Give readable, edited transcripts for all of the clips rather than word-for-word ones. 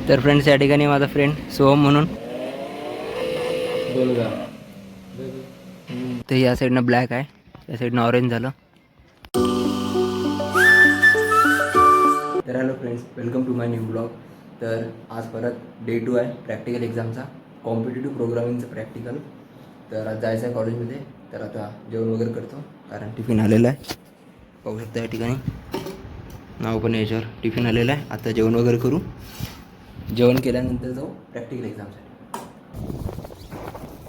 तर फ्रेंड्स या ठिकाणी माझा फ्रेंड सोहम म्हणून तर या साईडनं ब्लॅक आहे, या साईडनं ऑरेंज झालं. तर hello friends, welcome to my new blog. तर आज परत डे 2 आहे प्रॅक्टिकल एक्झामचा, कॉम्पिटेटिव्ह प्रोग्रामिंगचं प्रॅक्टिकल. तर आज जायचं आहे कॉलेजमध्ये. तर आता जेवण वगैरे करतो कारण टिफिन आलेला आहे, पाहू शकता या ठिकाणी नाव पण याच्यावर टिफिन आलेला आहे. आता जेवण वगैरे करू, जेवण केल्यानंतर जाऊ प्रॅक्टिकल एक्झामसाठी.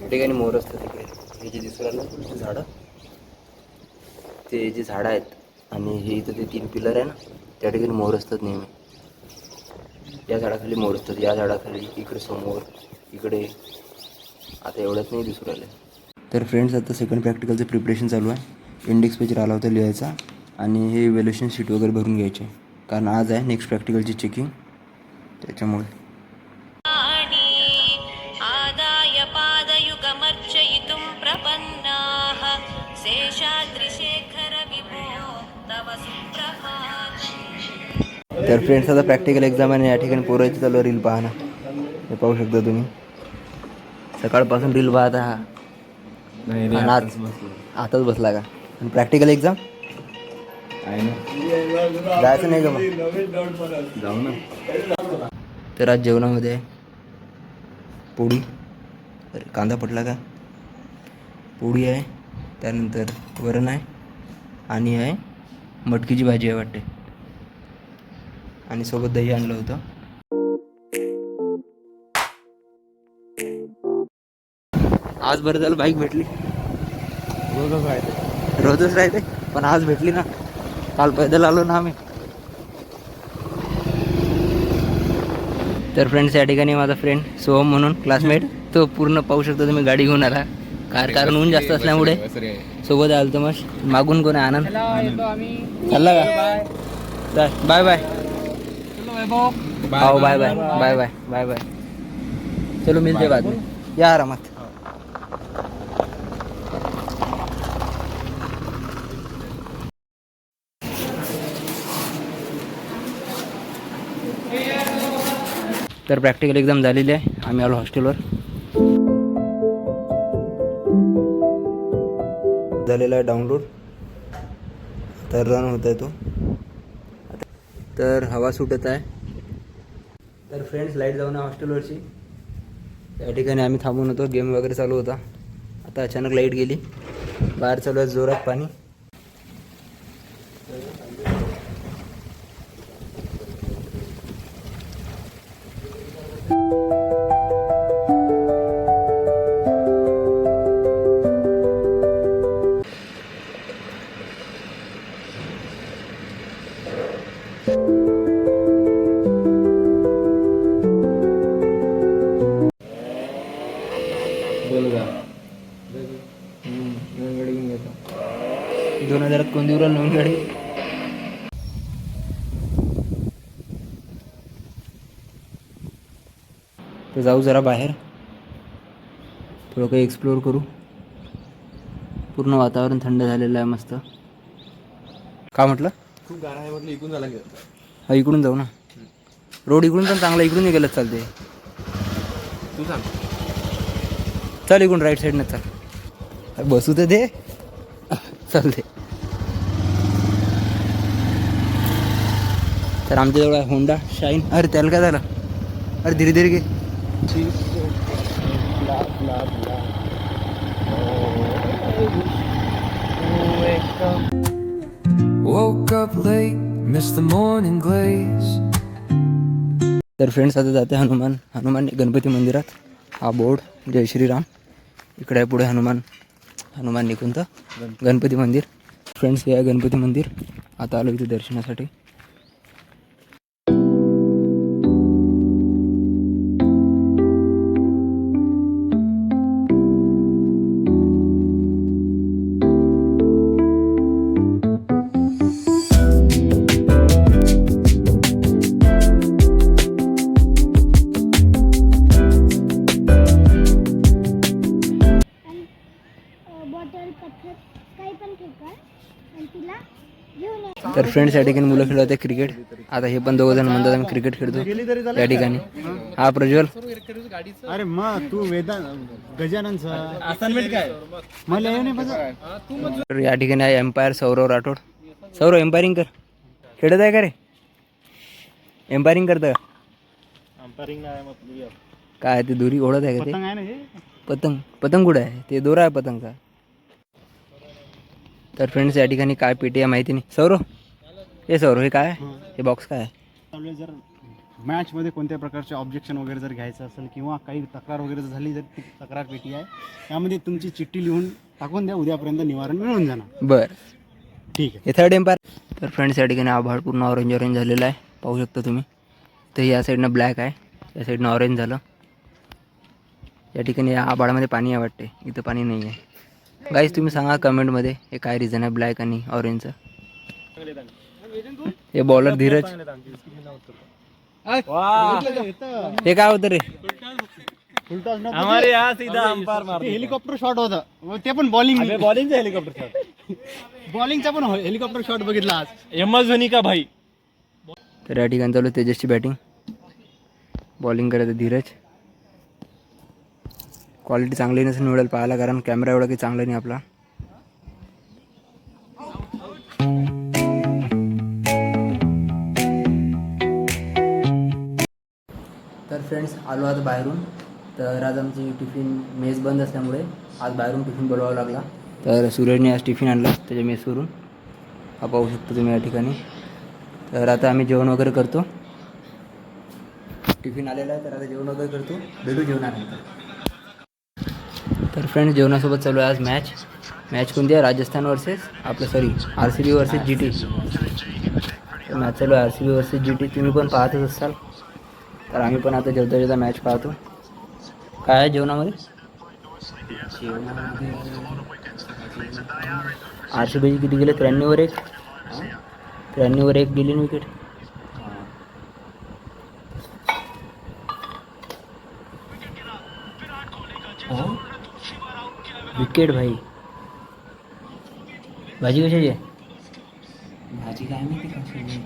या ठिकाणी मोर असतं तिकडे, हे जे दिसून राहिलं तुमचं झाडं, ते जे झाडं आहेत आणि हे इथं ते 3 पिलर आहे ना, त्या ठिकाणी मोर असतात नेहमी. या झाडाखाली मोर असतात, या झाडाखाली, इकडे समोर, इकडे. आता एवढ्यात नाही दिसून राहिले. तर फ्रेंड्स आता सेकंड प्रॅक्टिकलचं प्रिपरेशन चालू आहे. इंडेक्स पेज आला होता लिहायचा आणि हे इव्हॅल्युएशन शीट वगैरे भरून घ्यायचे कारण आज आहे नेक्स्ट प्रॅक्टिकलची चेकिंग, त्याच्यामुळे. आदाय पादयुगमर्चयितुं प्रपन्नाः शेषाद्रिशेखर विभो तव सुप्रभातम्. तर फ्रेंड्स आता प्रॅक्टिकल एक्झाम आहे, या ठिकाणी पोरायची चालू रील पाहणं, हे पाहू शकता तुम्ही. सकाळपासून रील पाहता हा, आताच बसला का? आणि प्रॅक्टिकल एक्झाम जायचं नाही का मग? जाऊ ना. तर आज जेवणामध्ये आहे पोळी, अरे कांदा पडला का, पोळी आहे, त्यानंतर वरण आहे आणि आहे मटकीची भाजी आहे वाटते, आणि सोबत दही आणलं होतं. आज बरं झालं बाईक भेटली, रोजच राहते पण आज भेटली ना, काल पैदल आलो ना आम्ही. तर फ्रेंड्स या ठिकाणी माझा फ्रेंड सोहम म्हणून क्लासमेट, तो पूर्ण पाहू शकता तुम्ही गाडी घेऊन आला, कारण ऊन जास्त असल्यामुळे. सोबत आलो तर मग मागून कोण आहे, आनंद चालला का? बाय बाय, हो bye bye bye bye bye bye, चलो मिलते बाद में, या आरामात. तर प्रॅक्टिकल एक्झाम झालेली आहे, आम्ही आलो हॉस्टेलवर. झालेला आहे डाउनलोड, तर रन होत आहे तो. तर हवा सुटत आहे. तर फ्रेंड्स लाईट जाऊन आहे हॉस्टेलवरची, त्या ठिकाणी आम्ही थांबून होतो, गेम वगैरे चालू होता. आता अचानक लाईट गेली, बाहेर चालू आहे जोरात पाणी. नवीन गाडी घेऊन घेतो, 2000 कोण देऊ राहिलं नवीन गाडी. तर जाऊ जरा बाहेर, थोडं काही एक्सप्लोअर करू. पूर्ण वातावरण थंड झालेलं आहे मस्त. का म्हटलं? खूप गाणं आहे म्हटलं, इकडून झाला की. हा इकडून जाऊ ना, रोड इकडून पण चांगला, इकडून गेलंच चालते. तू सांग. चल इकडून राईट साईडनं चल, बसू तर दे, चालते. तर आमच्याजवळ आहे होंडा शाईन. अरे त्याला काय झालं? अरे धीरे धीरे घे. Woke up late, missed the morning glaze. तर फ्रेंड्स आता जाते हनुमान गणपती मंदिरात. हा बोर्ड जय श्रीराम, इकडे आहे पुढे हनुमान निघून तर गणपती मंदिर. फ्रेंड्स हे आहे गणपती मंदिर. आता आलो इथे दर्शनासाठी. तर फ्रेंड्स या ठिकाणी मुलं खेळत आहे क्रिकेट. आता हे पण दोघं जण म्हणतात आम्ही क्रिकेट खेळतो या ठिकाणी. हा प्रज्वल. अरे मग तू गजाननचा असाइनमेंट काय मला हे नाही बघा. तर या ठिकाणी आहे एम्पायर सौरव राठोड. सौरव एम्पायरिंग कर. खेळत आहे का रे? एम्पायरिंग करतं का? अंपायरिंग आहे मग काय ते दोरी ओढत आहे का ते? पतंग आहे ना हे. पतंग कुठं आहे? ते दोरा आहे पतंगचा. तर फ्रेंड्स या ठिकाणी काय पेटी आहे माहिती नाही. सौरव हे काय आहे? हे बॉक्स काय आहे? चालू आहे. जर मॅचमध्ये कोणत्या प्रकारचे ऑब्जेक्शन वगैरे जर घ्यायचं असेल किंवा काही तक्रार वगैरे जर झाली तर ती तक्रार पेटी आहे. त्यामध्ये तुमची चिठ्ठी लिहून टाकून द्या. उद्यापर्यंत निवारण मिळून जाणार. बरं ठीक आहे. हे थर्ड एम्पायर. तर फ्रेंड्स या ठिकाणी आभाळ पूर्ण ऑरेंज झालेलं आहे. पाहू शकता तुम्ही. तर या साईडनं ब्लॅक आहे, या साईडनं ऑरेंज झालं. या ठिकाणी या आभाळामध्ये पाणी आहे वाटते. इथं पाणी नाही आहे. गाईज तुम्ही सांगा कमेंटमध्ये हे काय रिझन आहे ब्लॅक आणि ऑरेंजचं. हे बॉलर धीरज. हे काय होतं रे? हेलिकॉप्टर शॉट होता ते पण बॉलिंगचा हेलिकॉप्टर शॉट. बॉलिंगचा पण हेलिकॉप्टर शॉट बघितला आज. एम एस धोनी का भाई. तर या ठिकाणी चालू तेजसची बॅटिंग. बॉलिंग करत धीरज. क्वालिटी चांगली नसेल मिळेल पाहायला, कारण कॅमेरा एवढा काही चांगला नाही आपला. तर फ्रेंड्स आलो आता बाहेरून. तर आज आमची टिफिन मेस बंद असल्यामुळे आज बाहेरून टिफिन बोलवावा लागला. तर सूरजने आज टिफिन आणला त्याच्या मेसवरून. हा पाहू शकतो तुम्ही या ठिकाणी. तर आता आम्ही जेवण वगैरे करतो. टिफिन आलेला आहे तर आता जेवण वगैरे करतो. भेटू जेवणानंतर. तर फ्रेंड्स जेवणासोबत चालू आहे आज मॅच कोणती आहे? Rajasthan versus RCB versus GT. तर मॅच चालू आहे RCB वर्सेस GT. तुम्ही पण पाहतच असाल. तर आम्ही पण आता जेवता मॅच पाहतो. काय आहे जेवणामध्ये? RCB किती गेले? 93वर 1 गेली विकेट. विकेट भाई. भाजी कशाची आहे? भाजी काय माहिती कशाची आहे.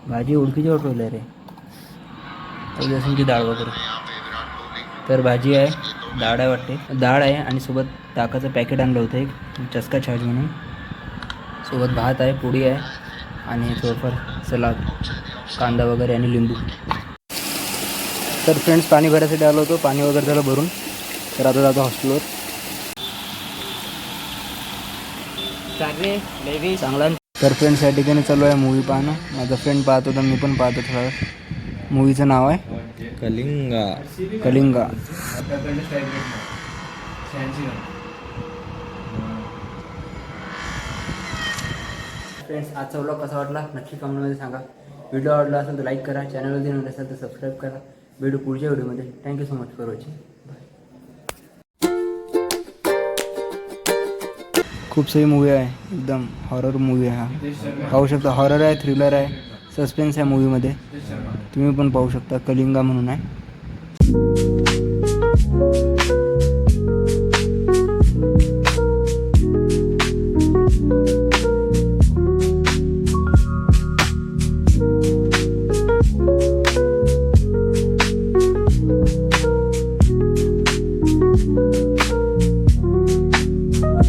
भाजी उडकीची वाटवली रे. लसूणची डाळ वगैरे. तर भाजी आहे, डाळ आहे वाटते. डाळ आहे आणि सोबत ताकाचं पॅकेट आणलं होतं एक चस्का छाज म्हणून. सोबत भात आहे, पोळी आहे आणि थोडंफार सलाद, कांदा वगैरे आणि लिंबू. तर फ्रेंड्स पाणी भरायसाठी आलो होतो. पाणी वगैरे झालं भरून. तर आता जातो हॉस्टेलवर. चांगला. तर फ्रेंड्स या ठिकाणी चालू आहे मूवी पाहणं. माझा फ्रेंड पाहत होता, मी पण पाहतो थोडा. मूवीचं नाव आहे कलिंगा. फ्रेंड्स आजचा व्लॉग कसा वाटला नक्की कमेंटमध्ये सांगा. व्हिडिओ आवडला असेल तर लाईक करा. चॅनलवरती नवीन असेल तर सबस्क्राईब करा. भेटू पुढच्या व्हिडिओमध्ये. Thank you so much for watching. खूप सारी मूवी आहे. एकदम हॉरर मूवी आहे. हा पाहू शकता. हॉरर आहे, थ्रिलर आहे, सस्पेन्स आहे मूवीमध्ये. तुम्ही पण पाहू शकता. कलिंगा म्हणून आहे.